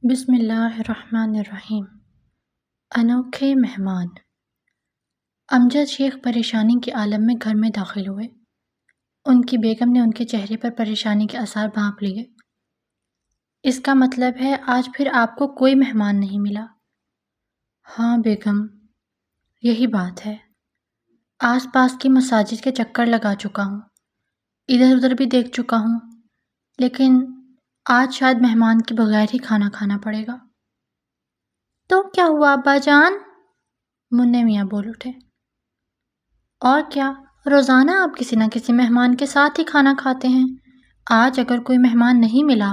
بسم اللہ الرحمن الرحیم۔ انوکھے مہمان۔ امجد شیخ پریشانی کے عالم میں گھر میں داخل ہوئے۔ ان کی بیگم نے ان کے چہرے پر پریشانی کے آثار بھانپ لیے۔ اس کا مطلب ہے آج پھر آپ کو کوئی مہمان نہیں ملا؟ ہاں بیگم، یہی بات ہے۔ آس پاس کی مساجد کے چکر لگا چکا ہوں، ادھر ادھر بھی دیکھ چکا ہوں، لیکن آج شاید مہمان کے بغیر ہی کھانا کھانا پڑے گا۔ تو کیا ہوا ابا جان؟ منع میاں بول اٹھے۔ اور کیا، روزانہ آپ کسی نہ کسی مہمان کے ساتھ ہی کھانا کھاتے ہیں۔ آج اگر کوئی مہمان نہیں ملا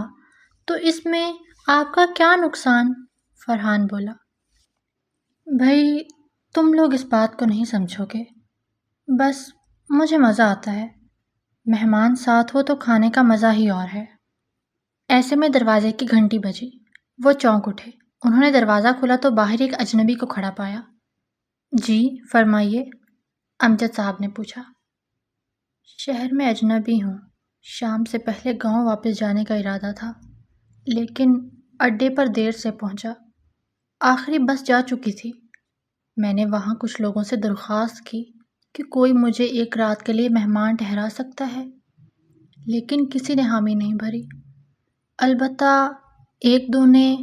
تو اس میں آپ کا کیا نقصان؟ فرحان بولا۔ بھائی تم لوگ اس بات کو نہیں سمجھو گے، بس مجھے مزہ آتا ہے۔ مہمان ساتھ ہو تو کھانے کا مزہ ہی اور ہے۔ ایسے میں دروازے کی گھنٹی بجی۔ وہ چونک اٹھے۔ انہوں نے دروازہ کھولا تو باہر ایک اجنبی کو کھڑا پایا۔ جی فرمائیے، امجد صاحب نے پوچھا۔ شہر میں اجنبی ہوں، شام سے پہلے گاؤں واپس جانے کا ارادہ تھا، لیکن اڈے پر دیر سے پہنچا۔ آخری بس جا چکی تھی۔ میں نے وہاں کچھ لوگوں سے درخواست کی کہ کوئی مجھے ایک رات کے لیے مہمان ٹھہرا سکتا ہے، لیکن کسی نے حامی نہیں بھری۔ البتہ ایک دو نے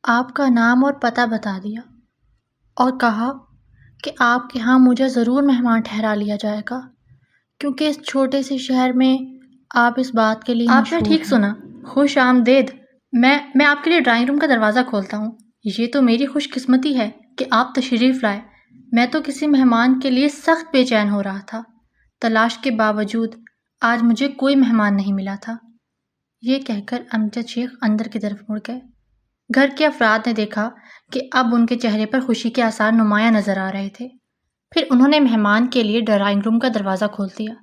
آپ کا نام اور پتہ بتا دیا اور کہا کہ آپ کے ہاں مجھے ضرور مہمان ٹھہرا لیا جائے گا، کیونکہ اس چھوٹے سے شہر میں آپ اس بات کے لیے آپ نے ٹھیک سنا، خوش آمدید۔ میں آپ کے لیے ڈرائنگ روم کا دروازہ کھولتا ہوں۔ یہ تو میری خوش قسمتی ہے کہ آپ تشریف لائے۔ میں تو کسی مہمان کے لیے سخت بے چین ہو رہا تھا۔ تلاش کے باوجود آج مجھے کوئی مہمان نہیں ملا تھا۔ یہ کہہ کر امجد شیخ اندر کی طرف مڑ گئے۔ گھر کے افراد نے دیکھا کہ اب ان کے چہرے پر خوشی کے آثار نمایاں نظر آ رہے تھے۔ پھر انہوں نے مہمان کے لیے ڈرائنگ روم کا دروازہ کھول دیا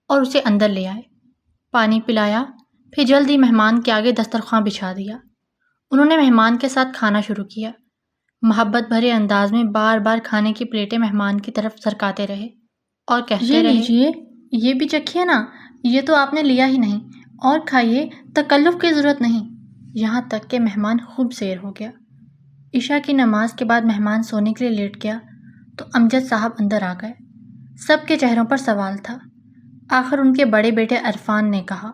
اور اسے اندر لے آئے، پانی پلایا، پھر جلد ہی مہمان کے آگے دسترخوان بچھا دیا۔ انہوں نے مہمان کے ساتھ کھانا شروع کیا۔ محبت بھرے انداز میں بار بار کھانے کی پلیٹیں مہمان کی طرف سرکاتے رہے اور کہتے رہے، لیجیے، یہ بھی چکھیے نا، یہ تو آپ نے لیا ہی نہیں، اور کھائیے، تکلف کی ضرورت نہیں۔ یہاں تک کہ مہمان خوب سیر ہو گیا۔ عشاء کی نماز کے بعد مہمان سونے کے لیے لیٹ گیا تو امجد صاحب اندر آ گئے۔ سب کے چہروں پر سوال تھا۔ آخر ان کے بڑے بیٹے عرفان نے کہا،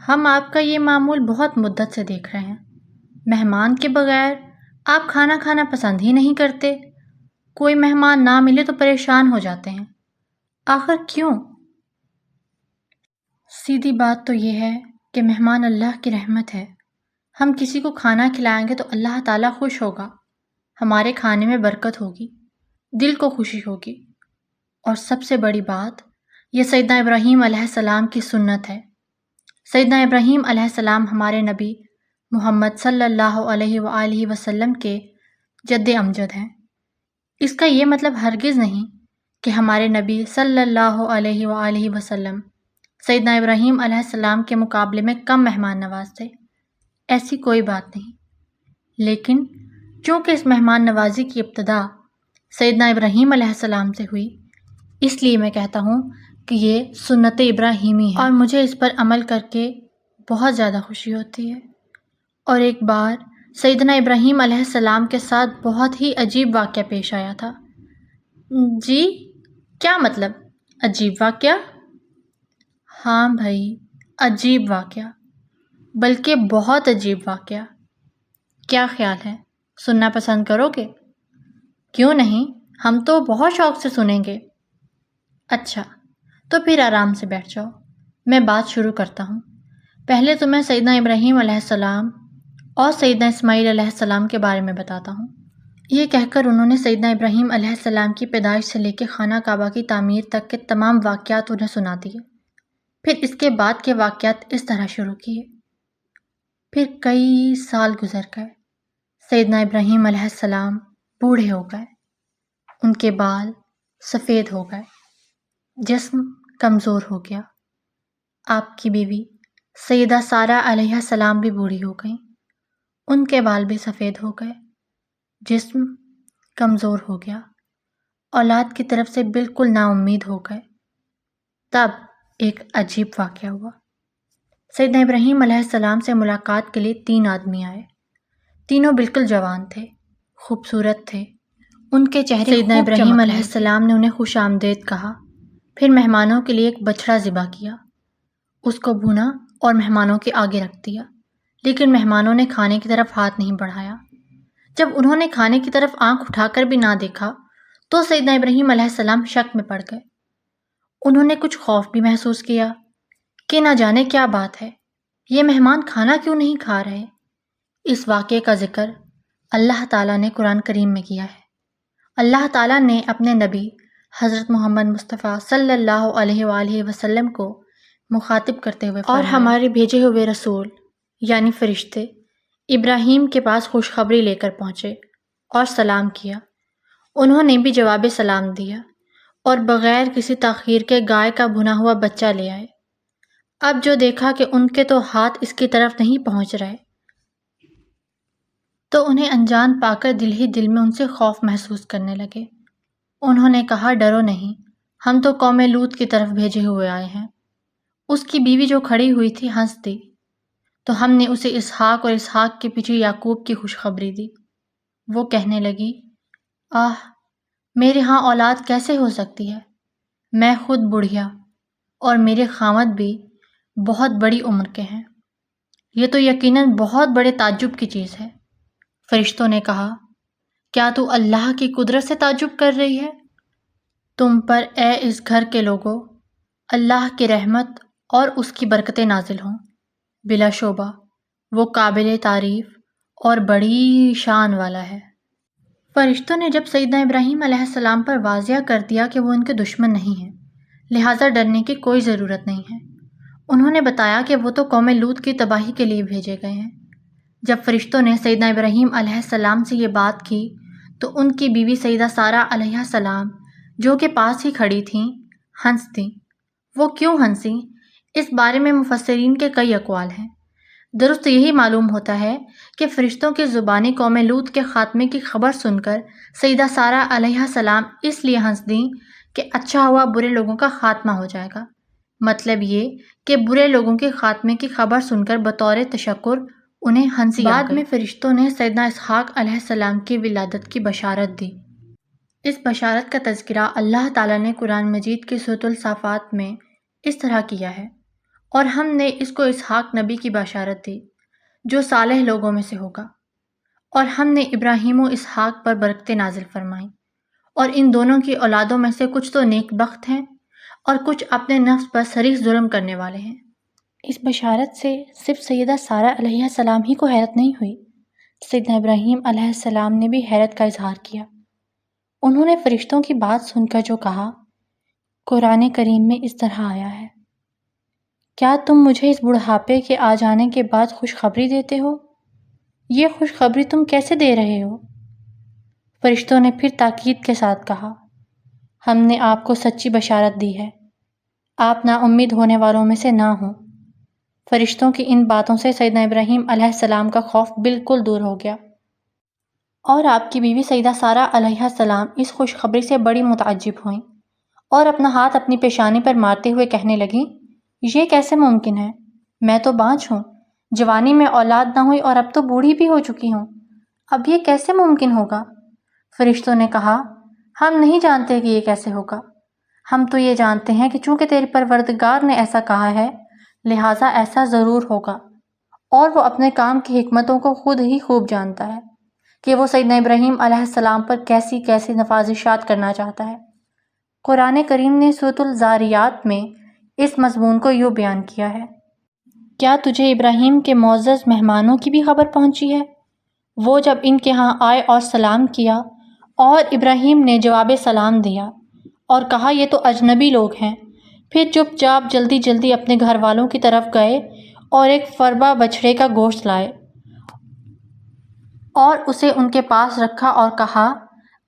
ہم آپ کا یہ معمول بہت مدت سے دیکھ رہے ہیں۔ مہمان کے بغیر آپ کھانا کھانا پسند ہی نہیں کرتے۔ کوئی مہمان نہ ملے تو پریشان ہو جاتے ہیں۔ آخر کیوں؟ سیدھی بات تو یہ ہے کہ مہمان اللہ کی رحمت ہے۔ ہم کسی کو کھانا کھلائیں گے تو اللہ تعالیٰ خوش ہوگا، ہمارے کھانے میں برکت ہوگی، دل کو خوشی ہوگی، اور سب سے بڑی بات، یہ سیدنا ابراہیم علیہ السلام کی سنت ہے۔ سیدنا ابراہیم علیہ السلام ہمارے نبی محمد صلی اللہ علیہ وآلہ وسلم کے جد امجد ہیں۔ اس کا یہ مطلب ہرگز نہیں کہ ہمارے نبی صلی اللہ علیہ وآلہ وسلم سیدنا ابراہیم علیہ السلام کے مقابلے میں کم مہمان نواز تھے، ایسی کوئی بات نہیں۔ لیکن چونکہ اس مہمان نوازی کی ابتدا سیدنا ابراہیم علیہ السلام سے ہوئی، اس لیے میں کہتا ہوں کہ یہ سنت ابراہیمی ہے، اور مجھے اس پر عمل کر کے بہت زیادہ خوشی ہوتی ہے۔ اور ایک بار سیدنا ابراہیم علیہ السلام کے ساتھ بہت ہی عجیب واقعہ پیش آیا تھا۔ جی کیا مطلب عجیب واقعہ؟ ہاں بھائی، عجیب واقعہ، بلکہ بہت عجیب واقعہ۔ کیا خیال ہے، سننا پسند کرو گے؟ کیوں نہیں، ہم تو بہت شوق سے سنیں گے۔ اچھا تو پھر آرام سے بیٹھ جاؤ، میں بات شروع کرتا ہوں۔ پہلے تو میں سیدنا ابراہیم علیہ السلام اور سیدنا اسماعیل علیہ السلام کے بارے میں بتاتا ہوں۔ یہ کہہ کر انہوں نے سیدنا ابراہیم علیہ السلام کی پیدائش سے لے کے خانہ کعبہ کی تعمیر تک کے تمام واقعات انہیں سنا دیے۔ پھر اس کے بعد کے واقعات اس طرح شروع کیے۔ پھر کئی سال گزر گئے۔ سیدنا ابراہیم علیہ السلام بوڑھے ہو گئے، ان کے بال سفید ہو گئے، جسم کمزور ہو گیا۔ آپ کی بیوی سیدہ سارہ علیہ السلام بھی بوڑھی ہو گئیں، ان کے بال بھی سفید ہو گئے، جسم کمزور ہو گیا، اولاد کی طرف سے بالکل نا امید ہو گئے۔ تب ایک عجیب واقعہ ہوا۔ سیدنا ابراہیم علیہ السلام سے ملاقات کے لیے 3 آدمی آئے۔ تینوں بالکل جوان تھے، خوبصورت تھے، ان کے چہرے سیدنا ابراہیم علیہ السلام نے انہیں خوش آمدید کہا، پھر مہمانوں کے لیے ایک بچڑا ذبح کیا، اس کو بھونا اور مہمانوں کے آگے رکھ دیا، لیکن مہمانوں نے کھانے کی طرف ہاتھ نہیں بڑھایا۔ جب انہوں نے کھانے کی طرف آنکھ اٹھا کر بھی نہ دیکھا تو سیدنا ابراہیم علیہ السلام شک میں پڑ گئے۔ انہوں نے کچھ خوف بھی محسوس کیا کہ نہ جانے کیا بات ہے، یہ مہمان کھانا کیوں نہیں کھا رہے۔ اس واقعے کا ذکر اللہ تعالیٰ نے قرآن کریم میں کیا ہے۔ اللہ تعالیٰ نے اپنے نبی حضرت محمد مصطفیٰ صلی اللہ علیہ وآلہ وسلم کو مخاطب کرتے ہوئے فرمایا، اور ہمارے بھیجے ہوئے رسول یعنی فرشتے ابراہیم کے پاس خوشخبری لے کر پہنچے اور سلام کیا۔ انہوں نے بھی جواب سلام دیا اور بغیر کسی تاخیر کے گائے کا بھنا ہوا بچہ لے آئے۔ اب جو دیکھا کہ ان کے تو ہاتھ اس کی طرف نہیں پہنچ رہے تو انہیں انجان پا کر دل ہی دل میں ان سے خوف محسوس کرنے لگے۔ انہوں نے کہا، ڈرو نہیں، ہم تو قوم لوط کی طرف بھیجے ہوئے آئے ہیں۔ اس کی بیوی جو کھڑی ہوئی تھی ہنس دی، تو ہم نے اسے اسحاق اور اسحاق کے پیچھے یعقوب کی خوشخبری دی۔ وہ کہنے لگی، آہ، میرے ہاں اولاد کیسے ہو سکتی ہے؟ میں خود بڑھیا اور میرے خاوند بھی بہت بڑی عمر کے ہیں۔ یہ تو یقیناً بہت بڑے تعجب کی چیز ہے۔ فرشتوں نے کہا، کیا تو اللہ کی قدرت سے تعجب کر رہی ہے؟ تم پر اے اس گھر کے لوگوں اللہ کی رحمت اور اس کی برکتیں نازل ہوں۔ بلا شبہ وہ قابل تعریف اور بڑی شان والا ہے۔ فرشتوں نے جب سیدنا ابراہیم علیہ السلام پر واضح کر دیا کہ وہ ان کے دشمن نہیں ہیں، لہٰذا ڈرنے کی کوئی ضرورت نہیں ہے، انہوں نے بتایا کہ وہ تو قوم لوط کی تباہی کے لیے بھیجے گئے ہیں۔ جب فرشتوں نے سیدنا ابراہیم علیہ السلام سے یہ بات کی تو ان کی بیوی سیدہ سارہ علیہ السلام جو کہ پاس ہی کھڑی تھیں ہنس دیں۔ وہ کیوں ہنسیں؟ اس بارے میں مفسرین کے کئی اقوال ہیں۔ درست یہی معلوم ہوتا ہے کہ فرشتوں کی زبانی قوم لوط کے خاتمے کی خبر سن کر سیدہ سارہ علیہ السلام اس لیے ہنس دیں کہ اچھا ہوا برے لوگوں کا خاتمہ ہو جائے گا۔ مطلب یہ کہ برے لوگوں کے خاتمے کی خبر سن کر بطور تشکر انہیں ہنسی آ گئی۔ بعد میں فرشتوں نے سیدنا اسحاق علیہ السلام کی ولادت کی بشارت دی۔ اس بشارت کا تذکرہ اللہ تعالیٰ نے قرآن مجید کی سورۃ الصافات میں اس طرح کیا ہے، اور ہم نے اس کو اسحاق نبی کی بشارت دی جو صالح لوگوں میں سے ہوگا، اور ہم نے ابراہیم و اسحاق پر برکتیں نازل فرمائیں، اور ان دونوں کی اولادوں میں سے کچھ تو نیک بخت ہیں اور کچھ اپنے نفس پر صریح ظلم کرنے والے ہیں۔ اس بشارت سے صرف سیدہ سارہ علیہ السلام ہی کو حیرت نہیں ہوئی، سیدنا ابراہیم علیہ السلام نے بھی حیرت کا اظہار کیا۔ انہوں نے فرشتوں کی بات سن کر جو کہا، قرآن کریم میں اس طرح آیا ہے، کیا تم مجھے اس بڑھاپے کے آ جانے کے بعد خوشخبری دیتے ہو؟ یہ خوشخبری تم کیسے دے رہے ہو؟ فرشتوں نے پھر تاکید کے ساتھ کہا، ہم نے آپ کو سچی بشارت دی ہے، آپ نا امید ہونے والوں میں سے نہ ہوں۔ فرشتوں کی ان باتوں سے سیدنا ابراہیم علیہ السلام کا خوف بالکل دور ہو گیا، اور آپ کی بیوی سیدہ سارہ علیہ السلام اس خوشخبری سے بڑی متعجب ہوئیں اور اپنا ہاتھ اپنی پیشانی پر مارتے ہوئے کہنے لگیں، یہ کیسے ممکن ہے؟ میں تو بانجھ ہوں، جوانی میں اولاد نہ ہوئی اور اب تو بوڑھی بھی ہو چکی ہوں، اب یہ کیسے ممکن ہوگا؟ فرشتوں نے کہا، ہم نہیں جانتے کہ یہ کیسے ہوگا، ہم تو یہ جانتے ہیں کہ چونکہ تیرے پروردگار نے ایسا کہا ہے لہٰذا ایسا ضرور ہوگا، اور وہ اپنے کام کی حکمتوں کو خود ہی خوب جانتا ہے کہ وہ سیدنا ابراہیم علیہ السلام پر کیسی کیسی نوازشات کرنا چاہتا ہے۔ قرآن کریم نے سورۃ الذاریات میں اس مضمون کو یوں بیان کیا ہے، کیا تجھے ابراہیم کے معزز مہمانوں کی بھی خبر پہنچی ہے؟ وہ جب ان کے ہاں آئے اور سلام کیا، اور ابراہیم نے جواب سلام دیا اور کہا یہ تو اجنبی لوگ ہیں، پھر چپ چاپ جلدی جلدی اپنے گھر والوں کی طرف گئے اور ایک فربا بچھڑے کا گوشت لائے اور اسے ان کے پاس رکھا اور کہا،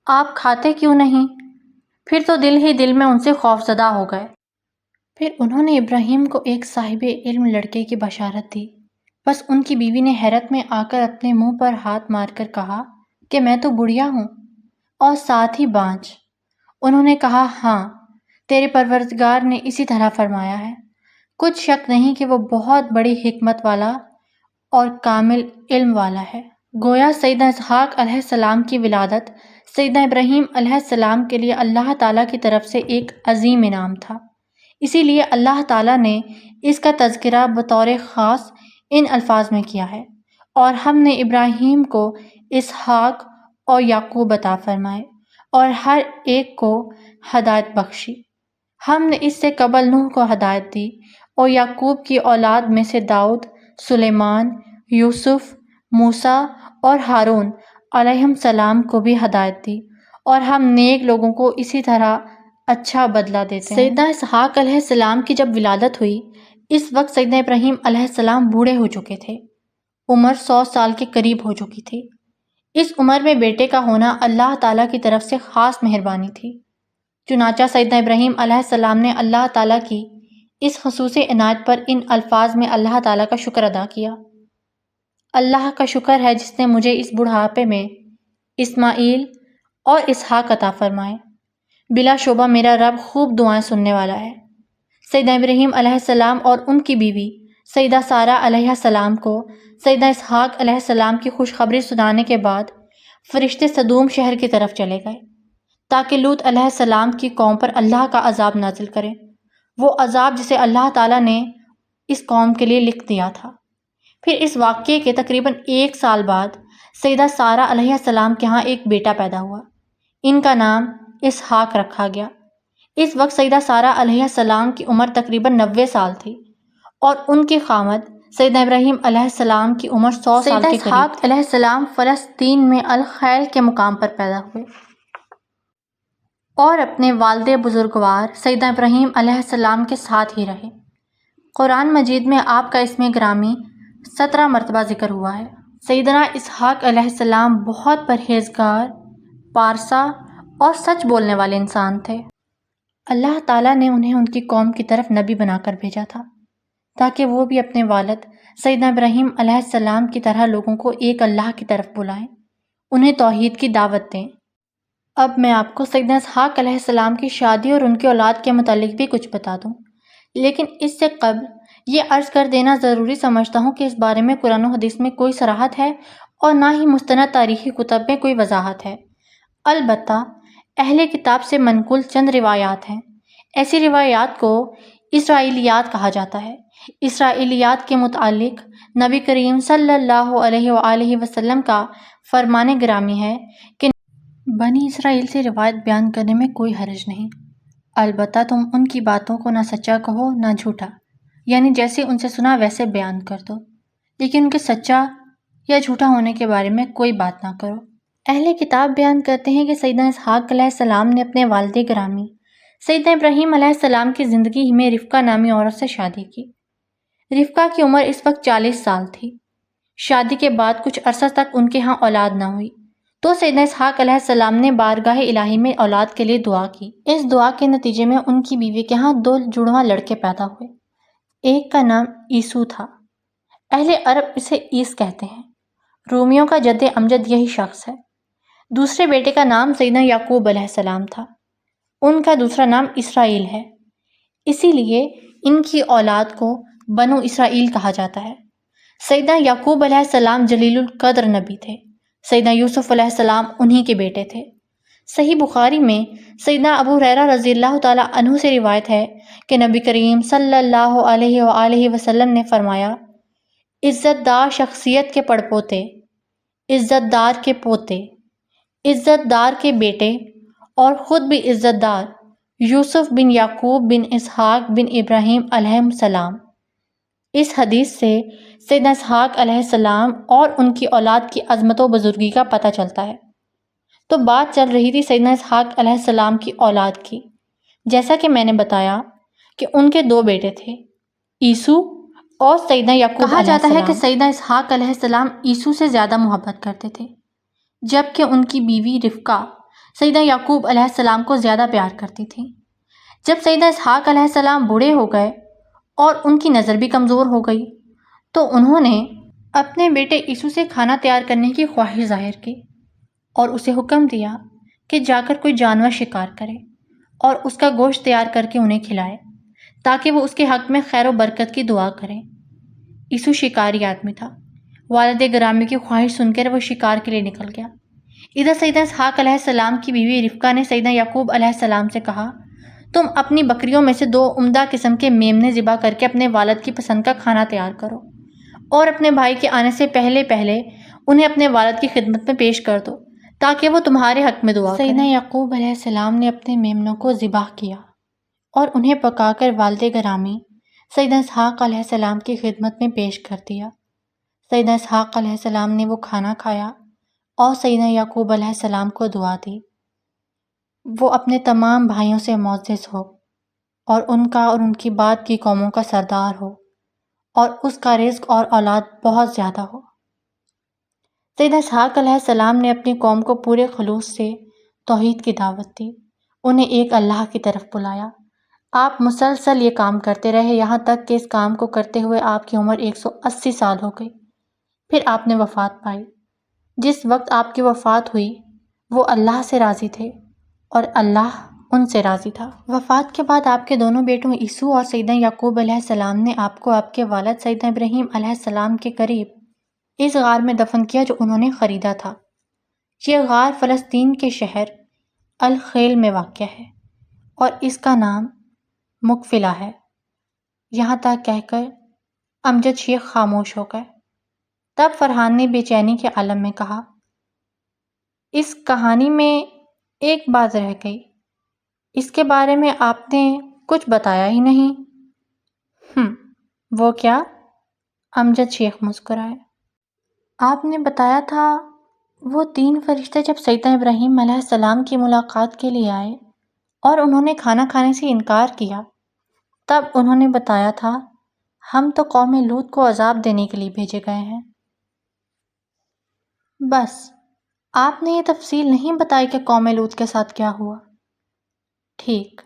آپ کھاتے کیوں نہیں؟ پھر تو دل ہی دل میں ان سے خوف زدہ ہو گئے۔ پھر انہوں نے ابراہیم کو ایک صاحب علم لڑکے کی بشارت دی، بس ان کی بیوی نے حیرت میں آ کر اپنے منہ پر ہاتھ مار کر کہا کہ میں تو بڑھیا ہوں اور ساتھ ہی بانجھ۔ انہوں نے کہا، ہاں، تیرے پروردگار نے اسی طرح فرمایا ہے، کچھ شک نہیں کہ وہ بہت بڑی حکمت والا اور کامل علم والا ہے۔ گویا سیدنا اسحاق علیہ السلام کی ولادت سیدنا ابراہیم علیہ السلام کے لیے اللہ تعالیٰ کی طرف سے ایک عظیم انعام تھا، اسی لیے اللہ تعالیٰ نے اس کا تذکرہ بطور خاص ان الفاظ میں کیا ہے، اور ہم نے ابراہیم کو اسحاق اور یعقوب عطا فرمائے اور ہر ایک کو ہدایت بخشی۔ ہم نے اس سے قبل نوح کو ہدایت دی اور یعقوب کی اولاد میں سے داؤد، سلیمان، یوسف، موسیٰ اور ہارون علیہم السلام کو بھی ہدایت دی، اور ہم نیک لوگوں کو اسی طرح اچھا بدلہ دیتے ہیں۔ سیدنا اسحاق علیہ السلام کی جب ولادت ہوئی، اس وقت سیدنا ابراہیم علیہ السلام بوڑھے ہو چکے تھے، عمر 100 سال کے قریب ہو چکی تھی۔ اس عمر میں بیٹے کا ہونا اللہ تعالیٰ کی طرف سے خاص مہربانی تھی، چنانچہ سیدنا ابراہیم علیہ السلام نے اللہ تعالیٰ کی اس خصوصی عنایت پر ان الفاظ میں اللہ تعالیٰ کا شکر ادا کیا: اللہ کا شکر ہے جس نے مجھے اس بڑھاپے میں اسماعیل اور اسحاق عطا فرمائے، بلا شبہ میرا رب خوب دعائیں سننے والا ہے۔ سیدنا ابراہیم علیہ السلام اور ان کی بیوی سیدہ سارہ علیہ السلام کو سیدنا اسحاق علیہ السلام کی خوشخبری سنانے کے بعد فرشتے سدوم شہر کی طرف چلے گئے تاکہ لوط علیہ السلام کی قوم پر اللہ کا عذاب نازل کریں، وہ عذاب جسے اللہ تعالیٰ نے اس قوم کے لیے لکھ دیا تھا۔ پھر اس واقعے کے تقریباً 1 سال بعد سیدہ سارہ علیہ السلام کے ہاں ایک بیٹا پیدا ہوا، ان کا نام اسحاق رکھا گیا۔ اس وقت سیدہ سارہ علیہ السلام کی عمر تقریباً 90 سال تھی اور ان کی خامد سیدنا ابراہیم علیہ السلام کی عمر 100 سال کے قریب۔ سیدنا اسحاق علیہ السلام فلسطین میں الخیل کے مقام پر پیدا ہوئے اور اپنے والد بزرگوار سیدنا ابراہیم علیہ السلام کے ساتھ ہی رہے۔ قرآن مجید میں آپ کا اسم گرامی 17 مرتبہ ذکر ہوا ہے۔ سیدنا اسحاق علیہ السلام بہت پرہیزگار، پارسا اور سچ بولنے والے انسان تھے۔ اللہ تعالیٰ نے انہیں ان کی قوم کی طرف نبی بنا کر بھیجا تھا تاکہ وہ بھی اپنے والد سیدنا ابراہیم علیہ السلام کی طرح لوگوں کو ایک اللہ کی طرف بلائیں، انہیں توحید کی دعوت دیں۔ اب میں آپ کو سیدنا اسحاق علیہ السلام کی شادی اور ان کی اولاد کے متعلق بھی کچھ بتا دوں، لیکن اس سے قبل یہ عرض کر دینا ضروری سمجھتا ہوں کہ اس بارے میں قرآن و حدیث میں کوئی صراحت ہے اور نہ ہی مستند تاریخی کتب میں کوئی وضاحت ہے۔ البتہ اہل کتاب سے منقول چند روایات ہیں۔ ایسی روایات کو اسرائیلیات کہا جاتا ہے۔ اسرائیلیات کے متعلق نبی کریم صلی اللہ علیہ وآلہ وسلم کا فرمان گرامی ہے کہ بنی اسرائیل سے روایت بیان کرنے میں کوئی حرج نہیں، البتہ تم ان کی باتوں کو نہ سچا کہو نہ جھوٹا، یعنی جیسے ان سے سنا ویسے بیان کر دو، لیکن ان کے سچا یا جھوٹا ہونے کے بارے میں کوئی بات نہ کرو۔ اہل کتاب بیان کرتے ہیں کہ سیدنا اسحاق علیہ السلام نے اپنے والد گرامی سیدنا ابراہیم علیہ السلام کی زندگی ہی میں رفقہ نامی عورت سے شادی کی۔ رفقہ کی عمر اس وقت 40 سال تھی۔ شادی کے بعد کچھ عرصہ تک ان کے ہاں اولاد نہ ہوئی تو سیدنا اسحاق علیہ السلام نے بارگاہ الہی میں اولاد کے لیے دعا کی۔ اس دعا کے نتیجے میں ان کی بیوی کے ہاں 2 جڑواں لڑکے پیدا ہوئے۔ ایک کا نام عیسو تھا، اہل عرب اسے عیس کہتے ہیں، رومیوں کا جد امجد یہی شخص ہے۔ دوسرے بیٹے کا نام سیدنا یعقوب علیہ السلام تھا، ان کا دوسرا نام اسرائیل ہے، اسی لیے ان کی اولاد کو بنو اسرائیل کہا جاتا ہے۔ سیدنا یعقوب علیہ السلام جلیل القدر نبی تھے، سیدنا یوسف علیہ السلام انہی کے بیٹے تھے۔ صحیح بخاری میں سیدنا ابو ہریرہ رضی اللہ تعالیٰ عنہ سے روایت ہے کہ نبی کریم صلی اللہ علیہ وآلہ وسلم نے فرمایا: عزت دار شخصیت کے پڑپوتے، عزت دار کے پوتے، عزت دار کے بیٹے اور خود بھی عزت دار یوسف بن یعقوب بن اسحاق بن ابراہیم علیہ السلام۔ اس حدیث سے سیدنا اسحاق علیہ السلام اور ان کی اولاد کی عظمت و بزرگی کا پتہ چلتا ہے۔ تو بات چل رہی تھی سیدنا اسحاق علیہ السلام کی اولاد کی۔ جیسا کہ میں نے بتایا کہ ان کے 2 بیٹے تھے، عیسو اور سیدنا یعقوب۔ کہا جاتا ہے کہ سیدنا اسحاق علیہ السلام عیسو سے زیادہ محبت کرتے تھے، جبکہ ان کی بیوی رفقہ سیدنا یعقوب علیہ السلام کو زیادہ پیار کرتی تھی۔ جب سیدنا اسحاق علیہ السلام بوڑھے ہو گئے اور ان کی نظر بھی کمزور ہو گئی تو انہوں نے اپنے بیٹے عیسو سے کھانا تیار کرنے کی خواہش ظاہر کی اور اسے حکم دیا کہ جا کر کوئی جانور شکار کرے اور اس کا گوشت تیار کر کے انہیں کھلائے تاکہ وہ اس کے حق میں خیر و برکت کی دعا کریں۔ عیسو شکاری آدمی تھا، والد گرامی کی خواہش سن کر وہ شکار کے لیے نکل گیا۔ ادھر سیدنا اسحاق علیہ السلام کی بیوی رفقہ نے سیدنا یعقوب علیہ السلام سے کہا، تم اپنی بکریوں میں سے 2 عمدہ قسم کے میمنے ذبح کر کے اپنے والد کی پسند کا کھانا تیار کرو اور اپنے بھائی کے آنے سے پہلے انہیں اپنے والد کی خدمت میں پیش کر دو تاکہ وہ تمہارے حق میں دعا کریں۔ سیدنا یعقوب علیہ السلام نے اپنے میمنوں کو ذبح کیا اور انہیں پکا کر والد گرامی سیدنا اسحاق علیہ السلام کی خدمت میں پیش کر دیا۔ سیدنا اسحاق علیہ السلام نے وہ کھانا کھایا اور سیدنا یعقوب علیہ السلام کو دعا دی، وہ اپنے تمام بھائیوں سے معزز ہو اور ان کا اور ان کی بعد کی قوموں کا سردار ہو اور اس کا رزق اور اولاد بہت زیادہ ہو۔ سیدنا اسحاق علیہ السلام نے اپنی قوم کو پورے خلوص سے توحید کی دعوت دی، انہیں ایک اللہ کی طرف بلایا۔ آپ مسلسل یہ کام کرتے رہے یہاں تک کہ اس کام کو کرتے ہوئے آپ کی عمر 180 سال ہو گئی۔ پھر آپ نے وفات پائی۔ جس وقت آپ کی وفات ہوئی وہ اللہ سے راضی تھے اور اللہ ان سے راضی تھا۔ وفات کے بعد آپ کے دونوں بیٹوں عیسو اور سیدنا یعقوب علیہ السلام نے آپ کو آپ کے والد سیدنا ابراہیم علیہ السلام کے قریب اس غار میں دفن کیا جو انہوں نے خریدا تھا۔ یہ غار فلسطین کے شہر الخیل میں واقع ہے اور اس کا نام مقفلہ ہے۔ یہاں تک کہہ کر امجد شیخ خاموش ہو گئے۔ تب فرحان نے بے چینی کے عالم میں کہا، اس کہانی میں ایک بات رہ گئی، اس کے بارے میں آپ نے کچھ بتایا ہی نہیں۔ وہ کیا؟ امجد شیخ مسکرائے۔ آپ نے بتایا تھا وہ 3 فرشتے جب سیدنا ابراہیم علیہ السلام کی ملاقات کے لیے آئے اور انہوں نے کھانا کھانے سے انکار کیا، تب انہوں نے بتایا تھا ہم تو قوم لوط کو عذاب دینے کے لیے بھیجے گئے ہیں۔ بس آپ نے یہ تفصیل نہیں بتائی کہ قوم لوط کے ساتھ کیا ہوا۔ ٹھیک،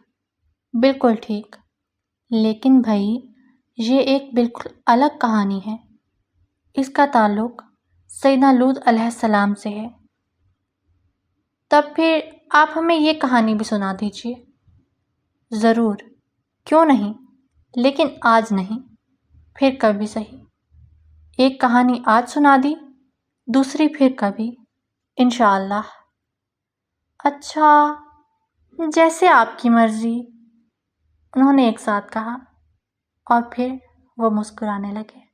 بالکل ٹھیک، لیکن بھائی یہ ایک بالکل الگ کہانی ہے، اس کا تعلق سیدنا لوط علیہ السلام سے ہے۔ تب پھر آپ ہمیں یہ کہانی بھی سنا دیجیے۔ ضرور، کیوں نہیں، لیکن آج نہیں، پھر کبھی صحیح۔ ایک کہانی آج سنا دی، دوسری پھر کبھی، انشاءاللہ۔ اچھا، جیسے آپ کی مرضی، انہوں نے ایک ساتھ کہا اور پھر وہ مسکرانے لگے۔